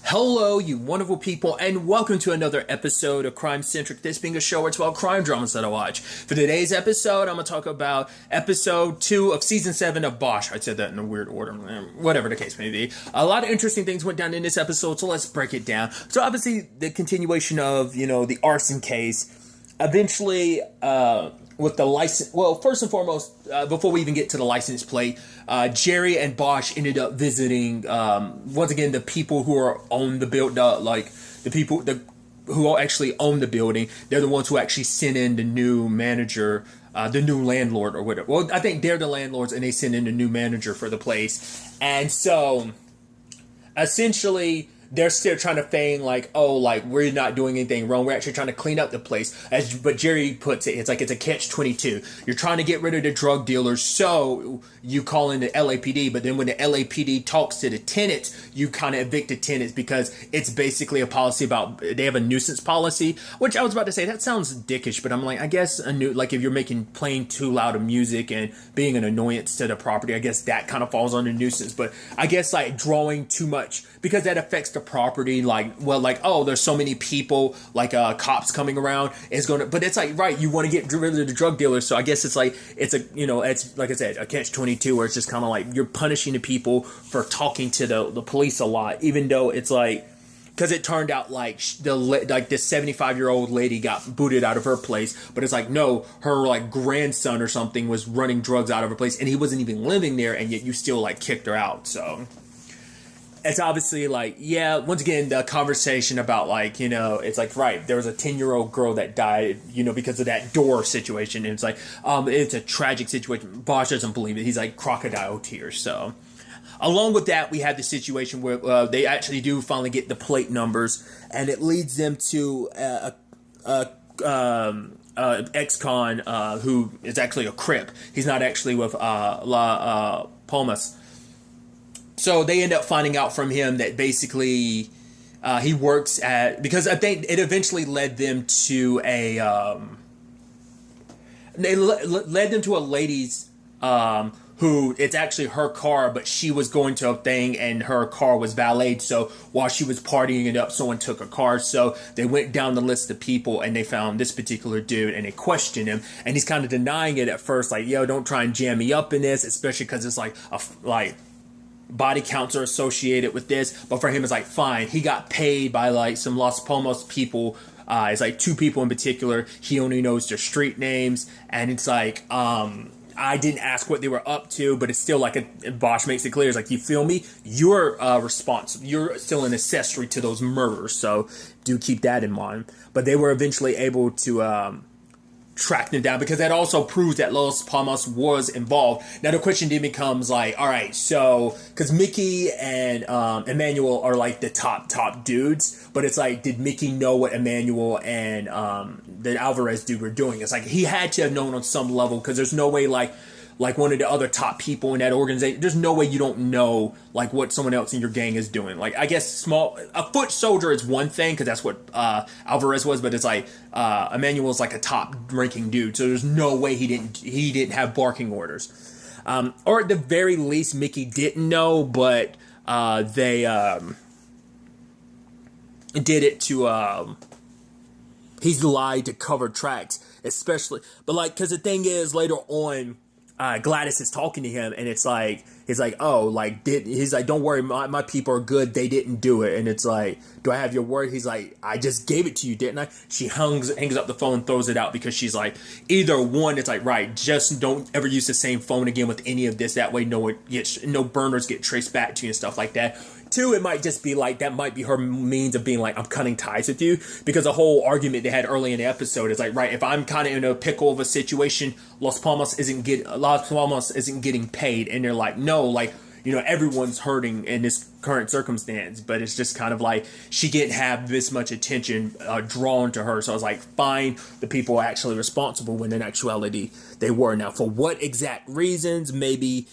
Hello, you wonderful people, and welcome to another episode of Crime Centric. This being a show where it's about crime dramas that I watch. For today's episode, I'm going to talk about episode 2 of season 7 of Bosch. I said that in a weird order, whatever the case may be. A lot of interesting things went down in this episode, so let's break it down. So obviously, the continuation of, the arson case, eventually, with the license, well, first and foremost, before we even get to the license plate, Jerry and Bosch ended up visiting, once again, the people who are own the build, the people who actually own the building. They're the ones who actually sent in the new manager, the new landlord or whatever. Well, I think they're the landlords, and they sent in the new manager for the place. And so, essentially, they're still trying to feign we're not doing anything wrong. We're actually trying to clean up the place. But Jerry puts it, it's a catch-22. You're trying to get rid of the drug dealers, so you call in the LAPD. But then when the LAPD talks to the tenants, you kind of evict the tenants because it's basically a policy about, they have a nuisance policy, which I was about to say, that sounds dickish, but I'm like, I guess if you're playing too loud of music and being an annoyance to the property, I guess that kind of falls under nuisance. But I guess drawing too much, because that affects the property, there's so many people, cops coming around is going to, but it's right, you want to get rid of the drug dealers, so I guess it's like I said, a catch-22, where it's just kind of you're punishing the people for talking to the police a lot, even though it's because it turned out this 75-year-old lady got booted out of her place, but it's no, her grandson or something was running drugs out of her place, and he wasn't even living there, and yet you still kicked her out. So it's obviously once again, the conversation about it's right, there was a 10-year-old girl that died, because of that door situation. And it's it's a tragic situation. Bosch doesn't believe it. He's crocodile tears. So along with that, we have the situation where they actually do finally get the plate numbers, and it leads them to ex-con who is actually a Crip. He's not actually with La Palmas. So they end up finding out from him that basically he works at, because I think it eventually led them to led them to a lady's who, it's actually her car, but she was going to a thing and her car was valeted. So while she was partying it up, someone took her car. So they went down the list of people and they found this particular dude and they questioned him, and he's kind of denying it at first, don't try and jam me up in this, especially because it's body counts are associated with this. But for him, it's fine. He got paid by some Las Palmas people. It's 2 people in particular. He only knows their street names, and it's I didn't ask what they were up to, but it's still Bosch makes it clear. It's you feel me? You're responsible. You're still an accessory to those murders, so do keep that in mind. But they were eventually able to track them down, because that also proves that Los Palmas was involved. Now the question then becomes all right, so because Mickey and Emmanuel are the top dudes, but it's did Mickey know what Emmanuel and the Alvarez dude were doing? It's he had to have known on some level, because there's no way one of the other top people in that organization, there's no way you don't know what someone else in your gang is doing. I guess a foot soldier is one thing, because that's what Alvarez was, but it's Emmanuel's a top ranking dude, so there's no way he didn't have barking orders, or at the very least Mickey didn't know, but they did it to he's lied to cover tracks, especially, but because the thing is, later on, Gladys is talking to him, and it's he's don't worry, my people are good, they didn't do it. And it's do I have your word? He's I just gave it to you, didn't I? She hangs up the phone, throws it out, because she's either one, it's right, just don't ever use the same phone again with any of this, that way no burners get traced back to you and stuff like that. 2, it might just be that might be her means of being I'm cutting ties with you, because the whole argument they had early in the episode is right, if I'm kind of in a pickle of a situation, Las Palmas isn't getting paid, and they're no, everyone's hurting in this current circumstance, but it's just kind of she didn't have this much attention drawn to her. So I was fine, the people are actually responsible, when in actuality they were. Now, for what exact reasons? Maybe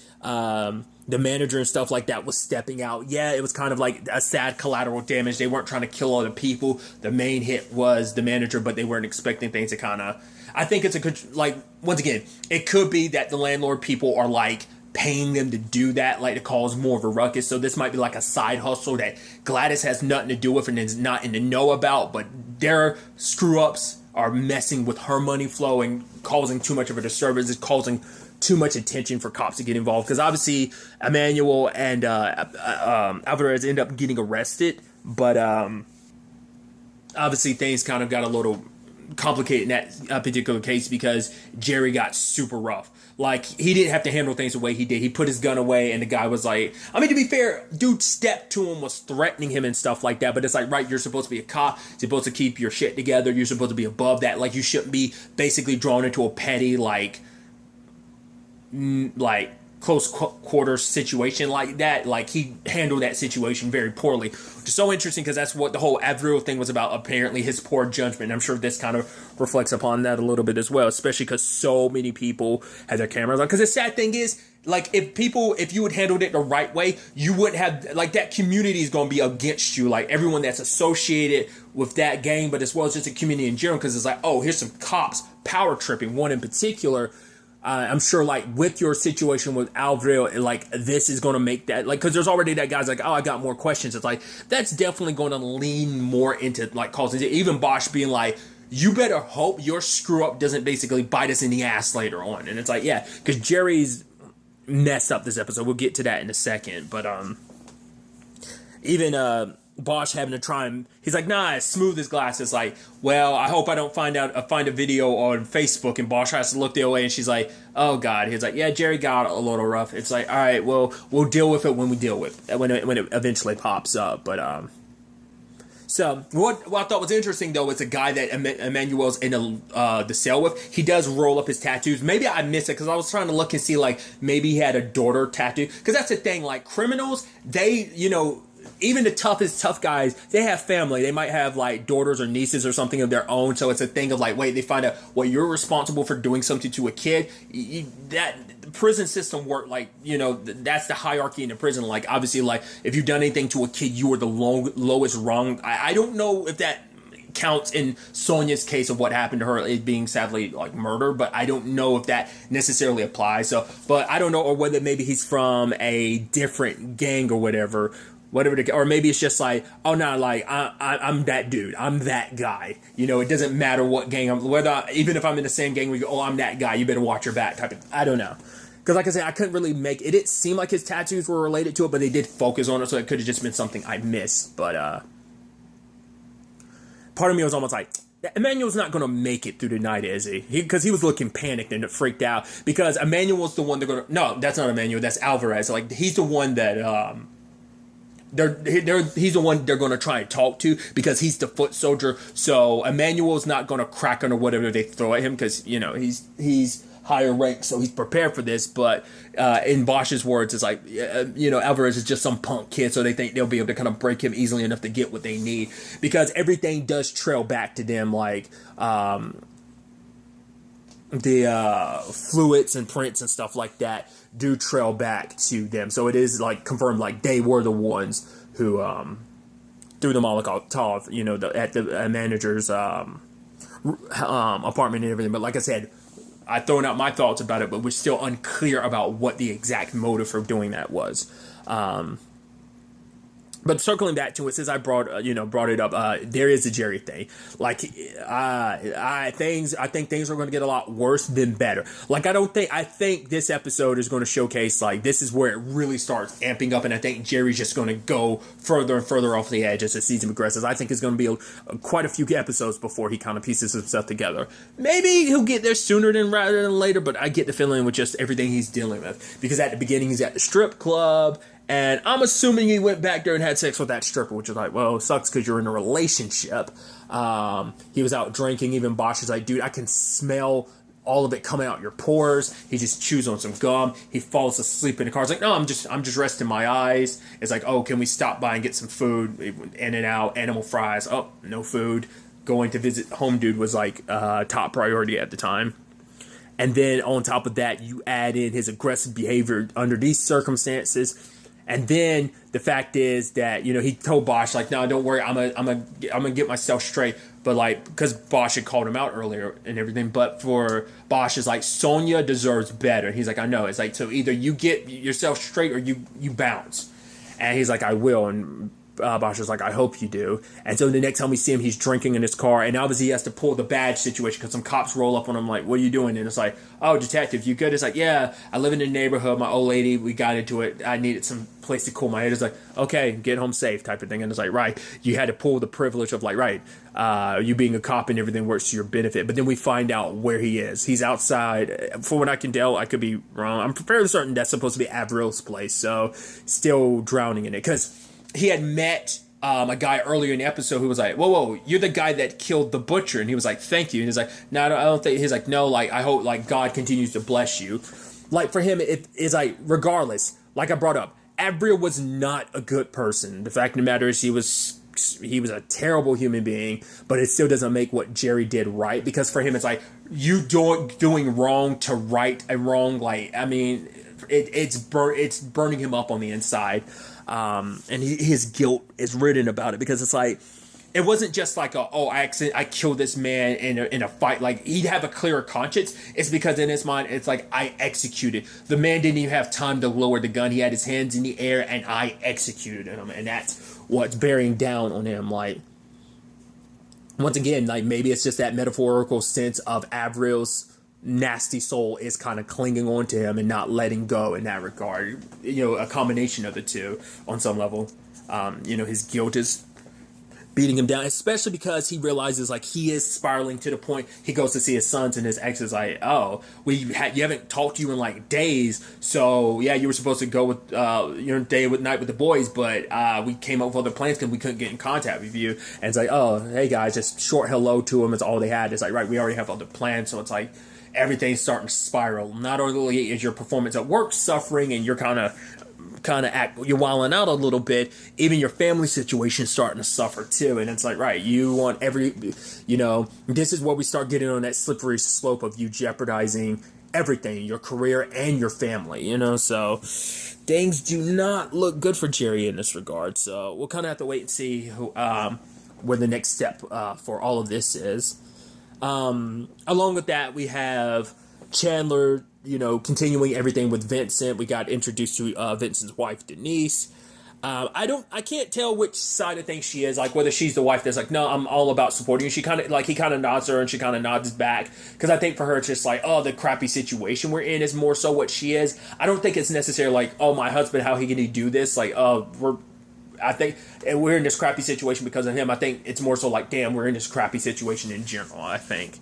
the manager and stuff like that was stepping out. Yeah, it was kind of a sad collateral damage. They weren't trying to kill other people. The main hit was the manager, but they weren't expecting things to kind of, I think it's once again, it could be that the landlord people are paying them to do that, like to cause more of a ruckus. So this might be like a side hustle that Gladys has nothing to do with and is not in the know about, but their screw ups are messing with her money flow and causing too much of a disturbance. It's causing too much attention for cops to get involved, because obviously Emmanuel and Alvarez end up getting arrested, but obviously things kind of got a little complicated in that particular case because Jerry got super rough. Like, he didn't have to handle things the way he did. He put his gun away, and the guy was like, I mean, to be fair, dude stepped to him, was threatening him and stuff like that, but it's like, right, you're supposed to be a cop, you're supposed to keep your shit together, you're supposed to be above that, like, you shouldn't be basically drawn into a petty, like close quarters situation like that. Like, he handled that situation very poorly, which is so interesting because that's what the whole Avril thing was about, apparently, his poor judgment. I'm sure this kind of reflects upon that a little bit as well, especially because so many people had their cameras on. Because the sad thing is, like, if you had handled it the right way, you wouldn't have, like, that community is going to be against you, like, everyone that's associated with that gang, but as well as just the community in general, because it's like, oh, here's some cops power tripping, one in particular. I'm sure, like, with your situation with Alvril, like, this is going to make that, like, because there's already that guy's like, oh, I got more questions. It's like, that's definitely going to lean more into, like, causing, even Bosch being like, you better hope your screw up doesn't basically bite us in the ass later on. And it's like, yeah, because Jerry's messed up this episode. We'll get to that in a second. But, even, Bosch having to try and, he's like, nah, smooth his glasses. Like, well, I hope I don't find a video on Facebook, and Bosch has to look the other way, and she's like, oh God. He's like, yeah, Jerry got a little rough. It's like, all right, well, we'll deal with it when we deal with it, when it eventually pops up. But so what I thought was interesting though is a guy that Emmanuel's in the cell with. He does roll up his tattoos. Maybe I missed it because I was trying to look and see, like, maybe he had a daughter tattoo, because that's the thing. Like, criminals, they, even the toughest tough guys, they have family. They might have, like, daughters or nieces or something of their own. So it's a thing of, like, wait, they find out, well, you're responsible for doing something to a kid. That the prison system work, like, that's the hierarchy in the prison. Like, obviously, like, if you've done anything to a kid, you are the lowest rung. I don't know if that counts in Sonia's case of what happened to her, it being sadly, like, murder, but I don't know if that necessarily applies. So, but I don't know, or whether maybe he's from a different gang or whatever, or maybe it's just like, oh no, like, I'm that dude, I'm that guy. It doesn't matter what gang even if I'm in the same gang, we go, oh, I'm that guy, you better watch your back type of. I don't know, because like I said, I couldn't really make it. It didn't seem like his tattoos were related to it, but they did focus on it, so it could have just been something I missed. But part of me was almost like, Emmanuel's not going to make it through the night, is he? Because he was looking panicked and freaked out, because Emmanuel's the one they're going to. No, that's not Emmanuel. That's Alvarez. Like, he's the one that. He's the one they're going to try and talk to, because he's the foot soldier. So Emmanuel's not going to crack under whatever they throw at him, because he's higher ranked, so he's prepared for this. But in Bosch's words, it's like Alvarez is just some punk kid, so they think they'll be able to kind of break him easily enough to get what they need, because everything does trail back to them, like the fluids and prints and stuff like that do trail back to them. So it is, like, confirmed, like, they were the ones who threw the Molotov, at the manager's apartment and everything. But like I said, I've thrown out my thoughts about it, but we're still unclear about what the exact motive for doing that was. But circling back to it, since I brought it up, there is a Jerry thing. Like, I think things are going to get a lot worse than better. Like, I think this episode is going to showcase, like, this is where it really starts amping up, and I think Jerry's just going to go further and further off the edge as the season progresses. I think it's going to be quite a few episodes before he kind of pieces himself together. Maybe he'll get there sooner rather than later, but I get the feeling with just everything he's dealing with, because at the beginning he's at the strip club, and I'm assuming he went back there and had sex with that stripper, which is like, well, it sucks because you're in a relationship. He was out drinking. Even Bosch is like, dude, I can smell all of it coming out your pores. He just chews on some gum. He falls asleep in the car. It's like, no, I'm just resting my eyes. It's like, oh, can we stop by and get some food? In and out, animal fries. Oh, no food. Going to visit home dude was like top priority at the time. And then on top of that, you add in his aggressive behavior under these circumstances. And then the fact is that, he told Bosch, like, no, don't worry, I'm gonna get myself straight. But like, because Bosch had called him out earlier and everything, but for Bosch is like, Sonya deserves better. He's like, I know. It's like, so either you get yourself straight or you bounce. And he's like, I will. And Bosch is like, I hope you do. And so the next time we see him, he's drinking in his car. And obviously he has to pull the badge situation because some cops roll up on him like, what are you doing? And it's like, oh, detective, you good? It's like, yeah, I live in the neighborhood. My old lady, we got into it. I needed some place to cool my head. It's like, okay, get home safe type of thing. And it's like, right, you had to pull the privilege of like, right, you being a cop and everything works to your benefit. But then we find out where he is. He's outside. For what I can tell, I could be wrong. I'm fairly certain that's supposed to be Avril's place. So still drowning in it because he had met a guy earlier in the episode who was like, whoa, you're the guy that killed the butcher. And he was like, thank you. And he's like, no, I don't think. He's like, no, like, I hope like God continues to bless you. Like for him, it is like, regardless, like I brought up, Avril was not a good person. The fact of the matter is he was a terrible human being, but it still doesn't make what Jerry did right. Because for him, it's like, you doing wrong to right a wrong. Like, I mean, it's burning him up on the inside. And his guilt is written about it because it's like, it wasn't just like I killed this man in a fight. Like he'd have a clearer conscience. It's because in his mind, it's like I executed. The man didn't even have time to lower the gun. He had his hands in the air and I executed him. And that's what's bearing down on him. Like once again, like maybe it's just that metaphorical sense of Avril's nasty soul is kind of clinging on to him and not letting go in that regard. You know, a combination of the two on some level. You know, his guilt is beating him down, especially because he realizes like he is spiraling to the point he goes to see his sons and his ex is like, oh, you haven't talked to you in like days, so yeah, you were supposed to go with your night with the boys, but we came up with other plans because we couldn't get in contact with you. And it's like, oh, hey guys, just short hello to him is all they had. It's like, right, we already have other plans. So it's like everything's starting to spiral. Not only is your performance at work suffering and you're kind of you're wilding out a little bit, even your family situation is starting to suffer too. And it's like, right, you want this is where we start getting on that slippery slope of you jeopardizing everything, your career and your family, so things do not look good for Jerry in this regard. So we'll kind of have to wait and see where the next step for all of this is. Along with that, we have Chandler, continuing everything with Vincent. We got introduced to Vincent's wife, Denise. I can't tell which side of things she is, like whether she's the wife that's like, no, I'm all about supporting you. She kind of like, he kind of nods her and she kind of nods back. Because I think for her, it's just like, oh, the crappy situation we're in is more so what she is. I don't think it's necessarily like, oh, my husband, how can he do this? Like, we're in this crappy situation because of him. I think it's more so like, damn, we're in this crappy situation in general, I think.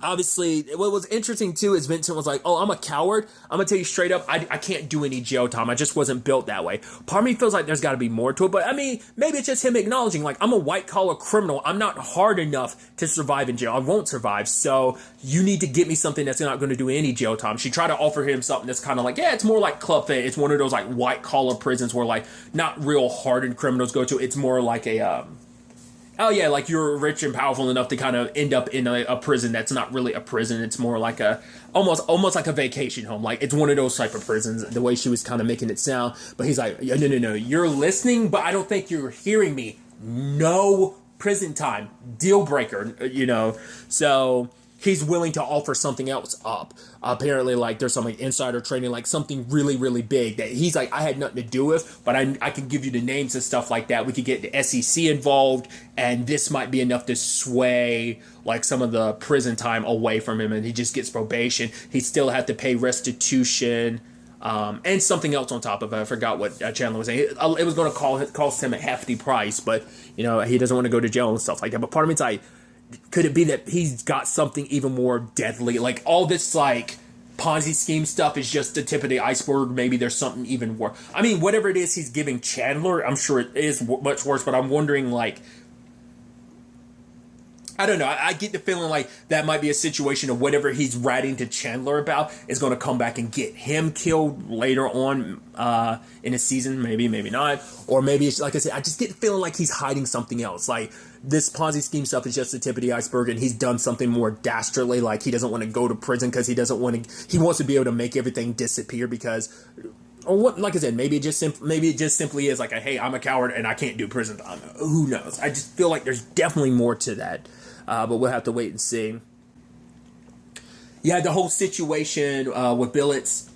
Obviously, what was interesting, too, is Vincent was like, oh, I'm a coward. I'm going to tell you straight up, I can't do any jail time. I just wasn't built that way. Part of me feels like there's got to be more to it. But, I mean, maybe it's just him acknowledging, like, I'm a white-collar criminal. I'm not hard enough to survive in jail. I won't survive. So you need to get me something that's not going to do any jail time. She tried to offer him something that's kind of like, yeah, it's more like Club Fit. It's one of those, like, white-collar prisons where, like, not real hardened criminals go to. It's more like a... oh yeah, like you're rich and powerful enough to kind of end up in a prison that's not really a prison. It's more like almost like a vacation home. Like it's one of those type of prisons, the way she was kind of making it sound. But he's like, no, you're listening, but I don't think you're hearing me. No prison time, deal breaker, So he's willing to offer something else up. Apparently, like, there's some like insider trading, like something really, really big that he's like, I had nothing to do with, but I can give you the names and stuff like that. We could get the SEC involved, and this might be enough to sway like some of the prison time away from him, and he just gets probation. He still have to pay restitution, and something else on top of it. I forgot what Chandler was saying. It was going to cost him a hefty price, but, he doesn't want to go to jail and stuff like that. But part of me's like, could it be that he's got something even more deadly? Like all this like Ponzi scheme stuff is just the tip of the iceberg. Maybe there's something even worse. I mean, whatever it is he's giving Chandler, I'm sure it is much worse, but I'm wondering like, I don't know. I get the feeling like that might be a situation of whatever he's writing to Chandler about is going to come back and get him killed later on in a season. Maybe not. Or maybe it's like I said, I just get the feeling like he's hiding something else. Like this Ponzi scheme stuff is just the tip of the iceberg, and he's done something more dastardly. Like he doesn't want to go to prison because he wants to be able to make everything disappear because or what? Like I said, maybe it just simply is like a, hey, I'm a coward and I can't do prison time. Who knows? I just feel like there's definitely more to that, but we'll have to wait and see. Yeah, the whole situation with Billets.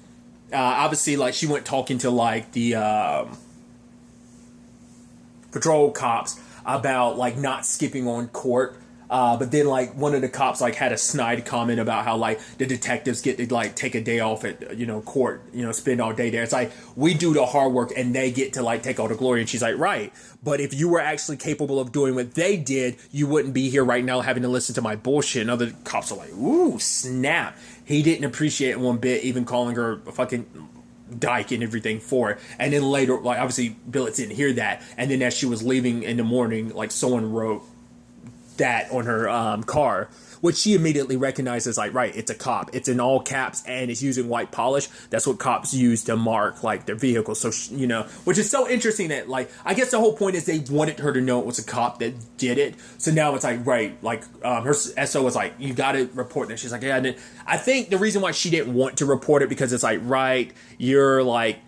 Obviously, like, she went talking to, like, the patrol cops about, like, not skipping on court. But then, like, one of the cops, like, had a snide comment about how, like, the detectives get to, like, take a day off at, court, spend all day there. It's like, we do the hard work and they get to, like, take all the glory. And she's like, right. But if you were actually capable of doing what they did, you wouldn't be here right now having to listen to my bullshit. And other cops are like, ooh, snap. He didn't appreciate it one bit, even calling her a fucking dyke and everything for it. And then later, like, obviously, Billets didn't hear that. And then as she was leaving in the morning, like, someone wrote that on her car, which she immediately recognizes, like, right, it's a cop. It's in all caps and it's using white polish. That's what cops use to mark, like, their vehicles. So, which is so interesting that, like, I guess the whole point is they wanted her to know it was a cop that did it. So now it's like, right, like, her SO was like, you got to report this. She's like, yeah. And I think the reason why she didn't want to report it because it's like, right, you're like,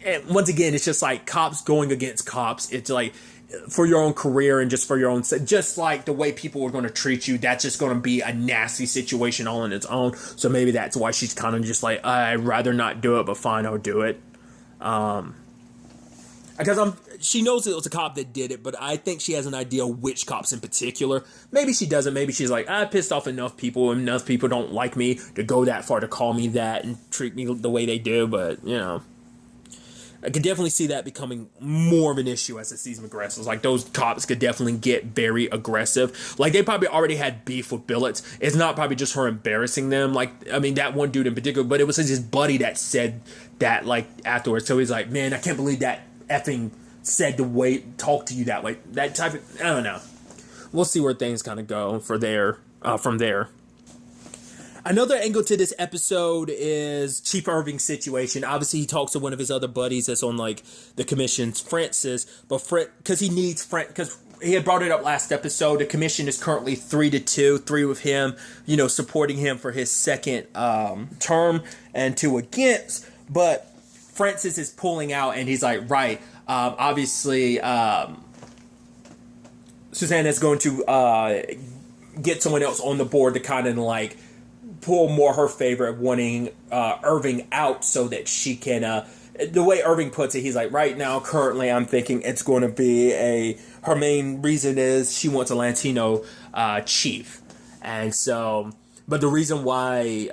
and once again, it's just like cops going against cops. It's like, for your own career and just for your own, just like the way people are going to treat you, that's just going to be a nasty situation all on its own. So maybe that's why she's kind of just like, I'd rather not do it, but fine, I'll do it. Because she knows it was a cop that did it, but I think she has an idea which cops in particular. Maybe she doesn't. Maybe she's like, I pissed off enough people. Enough people don't like me to go that far to call me that and treat me the way they do. But, I could definitely see that becoming more of an issue as the season progresses. Like, those cops could definitely get very aggressive. Like, they probably already had beef with Billets. It's not probably just her embarrassing them. Like, I mean, that one dude in particular, but it was his buddy that said that, like, afterwards. So he's like, man, I can't believe that effing said the way, talk to you that way. That type of, I don't know. We'll see where things kind of go from there. Another angle to this episode is Chief Irving's situation. Obviously, he talks to one of his other buddies that's on, like, the commission's, Francis. But because he needs because he had brought it up last episode. The commission is currently 3-2, 3 with him, supporting him for his second term and 2 against. But Francis is pulling out, and he's like, right, obviously, Susanna's going to get someone else on the board to kind of, like, pull more her favor of wanting Irving out so that she can, the way Irving puts it, he's like, right now, currently, I'm thinking it's going to be her main reason is she wants a Latino chief. And so, but the reason why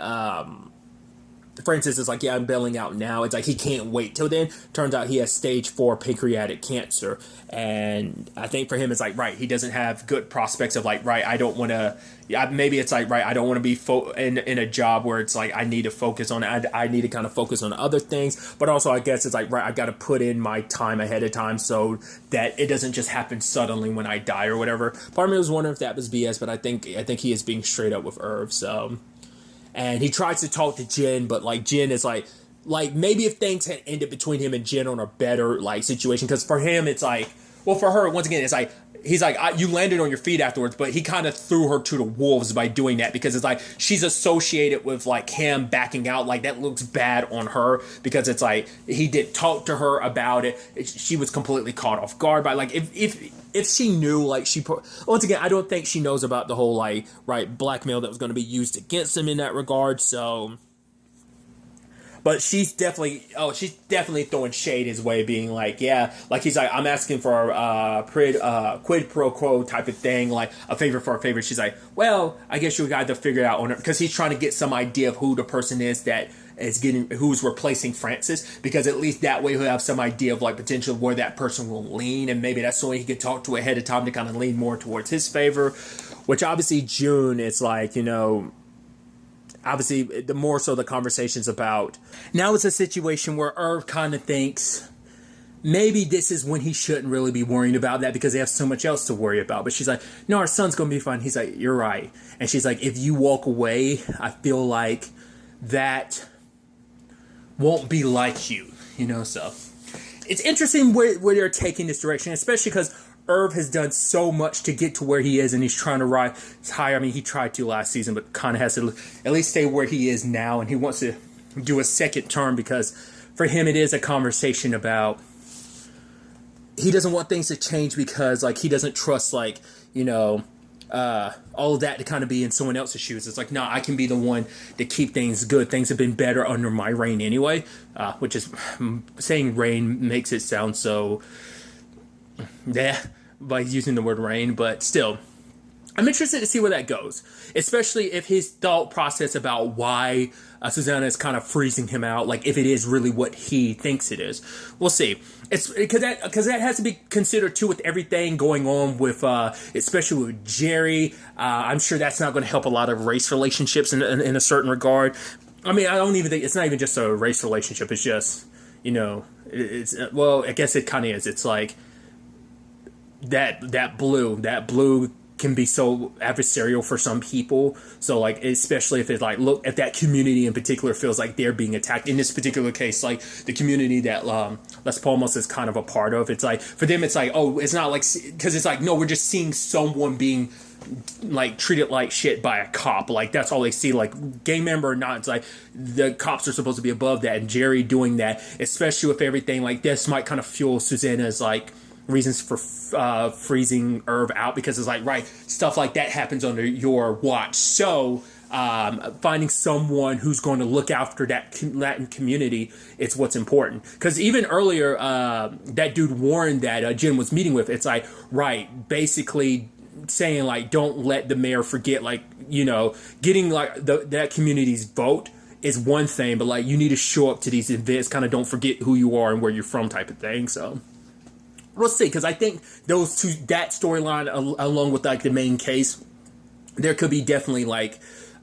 Francis is like, yeah, I'm bailing out now. It's like he can't wait till then. Turns out he has stage 4 pancreatic cancer. And I think for him, it's like, right, he doesn't have good prospects of like, right, I don't want to, maybe it's like, right, I don't want to be in a job where it's like, I need to focus on, I need to kind of focus on other things. But also, I guess it's like, right, I got to put in my time ahead of time so that it doesn't just happen suddenly when I die or whatever. Part of me was wondering if that was BS, but I think he is being straight up with Irv, so. And he tries to talk to Jen, but, like, Jen is, like maybe if things had ended between him and Jen on a better, like, situation. Because for him, it's like, well, for her, once again, it's like, he's like, you landed on your feet afterwards, but he kind of threw her to the wolves by doing that. Because it's like, she's associated with, like, him backing out. Like, that looks bad on her. Because it's like, he did talk to her about it. She was completely caught off guard by, like, if she knew, like, once again, I don't think she knows about the whole, like, right, blackmail that was going to be used against him in that regard, so. But she's definitely throwing shade his way, being like, yeah, like, he's like, I'm asking for a quid pro quo type of thing, like, a favor for a favor. She's like, well, I guess you got to figure it out on her, because he's trying to get some idea of who the person is that who's replacing Francis, because at least that way he'll have some idea of, like, potential where that person will lean, and maybe that's something he could talk to ahead of time to kind of lean more towards his favor, which obviously June, it's like, obviously the more so the conversation's about. Now it's a situation where Irv kind of thinks maybe this is when he shouldn't really be worrying about that because they have so much else to worry about. But she's like, no, our son's going to be fine. He's like, you're right. And she's like, if you walk away, I feel like that won't be like you, so it's interesting where they're taking this direction, especially because Irv has done so much to get to where he is, and he's trying to rise higher. I mean, he tried to last season, but kind of has to at least stay where he is now, and he wants to do a second term because for him, it is a conversation about he doesn't want things to change because, like, he doesn't trust, like, you know, all of that to kind of be in someone else's shoes. It's like, no, I can be the one to keep things good. Things have been better under my reign anyway, which is, saying reign makes it sound so, by using the word reign, but still, I'm interested to see where that goes, especially if his thought process about why Susanna is kind of freezing him out, like if it is really what he thinks it is. We'll see. It's because that has to be considered too with everything going on with, especially with Jerry. I'm sure that's not going to help a lot of race relationships in a certain regard. I mean, I don't even think it's not even just a race relationship. It's just, you know, well, I guess it kind of is. It's like that blue can be so adversarial for some people. So, like, especially if it's like, look, if that community in particular feels like they're being attacked. In this particular case, like the community that Las Palmas is kind of a part of, it's like, for them, it's like, oh, it's not like, because it's like, no, we're just seeing someone being like treated like shit by a cop. Like, that's all they see, like, gang member or not. It's like the cops are supposed to be above that, and Jerry doing that, especially with everything like this, might kind of fuel Susanna's like reasons for freezing Irv out, because it's like, right, stuff like that happens under your watch. So finding someone who's going to look after that Latin community, it's what's important. Because even earlier, that dude Warren that Jen was meeting with, it's like, right, basically saying like, don't let the mayor forget, like, you know, getting like that community's vote is one thing, but like, you need to show up to these events, kind of don't forget who you are and where you're from type of thing. So we'll see, because I think those two, that storyline along with like the main case, there could be definitely like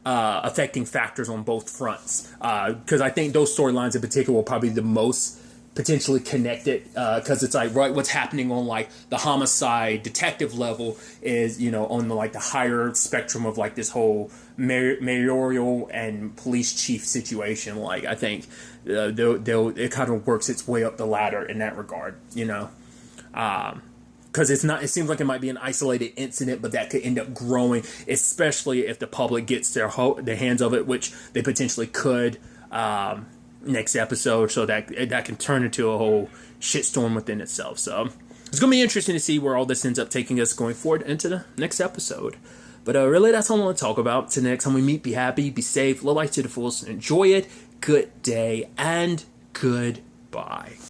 affecting factors on both fronts, because I think those storylines in particular will probably be the most potentially connected, because it's like, right, what's happening on like the homicide detective level is, you know, on the like the higher spectrum of like this whole mayoral and police chief situation. Like, I think it kind of works its way up the ladder in that regard, you know. Because it seems like it might be an isolated incident, but that could end up growing, especially if the public gets their hands of it, which they potentially could next episode. So that can turn into a whole shitstorm within itself. So it's going to be interesting to see where all this ends up taking us going forward into the next episode. But really, that's all I want to talk about. Till the next time we meet, be happy, be safe, live life to the fullest, enjoy it. Good day and goodbye.